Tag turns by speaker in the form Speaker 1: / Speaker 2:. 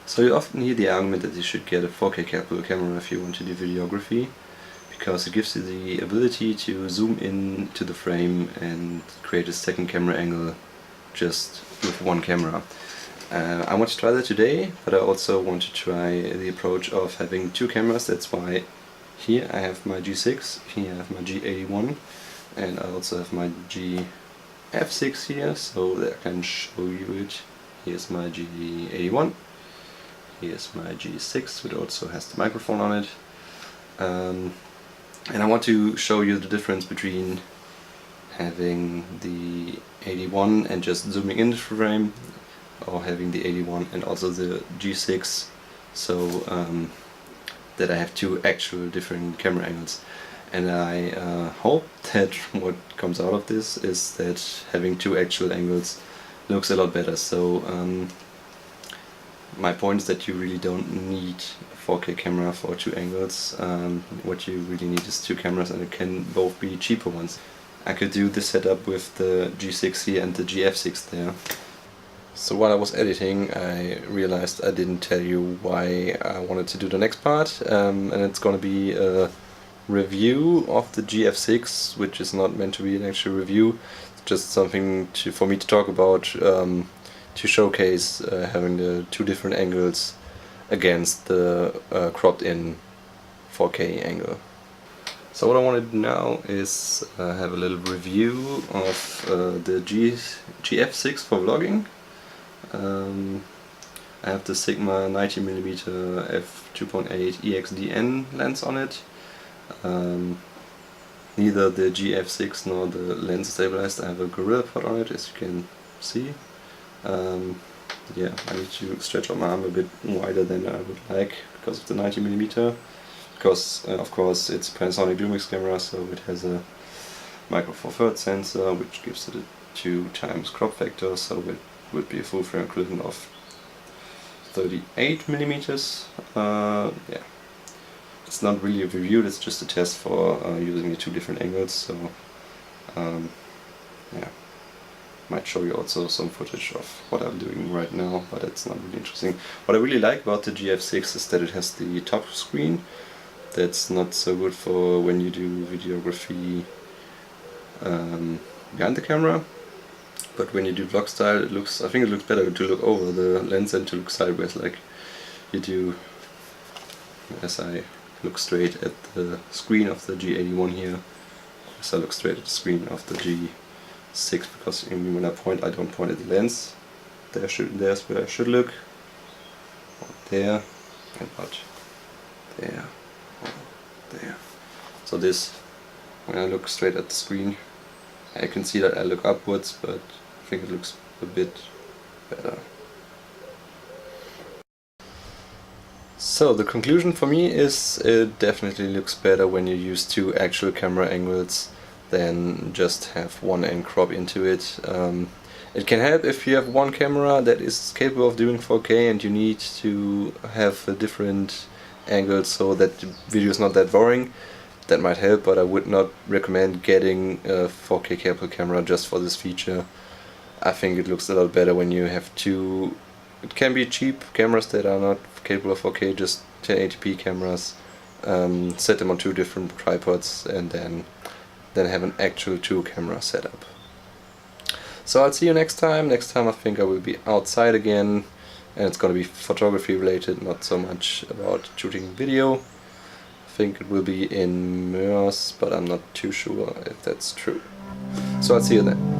Speaker 1: So you often hear the argument that you should get a 4K capable camera if you want to do videography, because it gives you the ability to zoom in to the frame and create a second camera angle just with one camera. I want to try that today, but I also want to try the approach of having two cameras. That's why here I have my G6, here I have my G81, and I also have my GF6 here, so that I can show you it. Here's my G81. Here's my G6, which also has the microphone on it. And I want to show you the difference between having the 81 and just zooming in the frame, or having the 81 and also the G6, so that I have two actual different camera angles. And I hope that what comes out of this is that having two actual angles looks a lot better. So my point is that you really don't need a 4K camera for two angles. What you really need is two cameras, and it can both be cheaper ones. I could do this setup with the G6 here and the GF6 there. So while I was editing, I realized I didn't tell you why I wanted to do the next part, and it's gonna be a review of the GF6, which is not meant to be an actual review. It's just something for me to talk about, to showcase having the two different angles against the cropped in 4K angle. So what I want to do now is have a little review of the GF6 for vlogging. I have the Sigma 90mm f2.8 EXDN lens on it. Neither the GF6 nor the lens is stabilized. I have a gorilla pod on it, as you can see. Yeah, I need to stretch out my arm a bit wider than I would like because of the 90mm. Because of course it's a Panasonic Lumix camera, so it has a micro four thirds sensor which gives it a 2x crop factor, so it would be a full frame equivalent of 38mm. Yeah, it's not really a review, it's just a test for using the two different angles. So yeah, might show you also some footage of what I'm doing right now, but it's not really interesting. What I really like about the GF6 is that it has the top screen. That's not so good for when you do videography behind the camera, but when you do vlog style, I think it looks better to look over the lens than to look sideways like you do as I look straight at the screen of the G81 here, as I look straight at the screen of the G6, because when I point, I don't point at the lens. There's where I should look, there, and not there. There. So this, when I look straight at the screen, I can see that I look upwards, but I think it looks a bit better. So the conclusion for me is it definitely looks better when you use two actual camera angles than just have one and crop into it. It can help if you have one camera that is capable of doing 4K and you need to have a different angles so that the video is not that boring. That might help, but I would not recommend getting a 4K capable camera just for this feature. I think it looks a lot better when you have two. It can be cheap cameras that are not capable of 4K, just 1080p cameras. Set them on two different tripods and then have an actual two camera setup. So I'll see you next time. Next time I think I will be outside again. And it's gonna be photography related, not so much about shooting video. I think it will be in Moers, but I'm not too sure if that's true. So I'll see you then.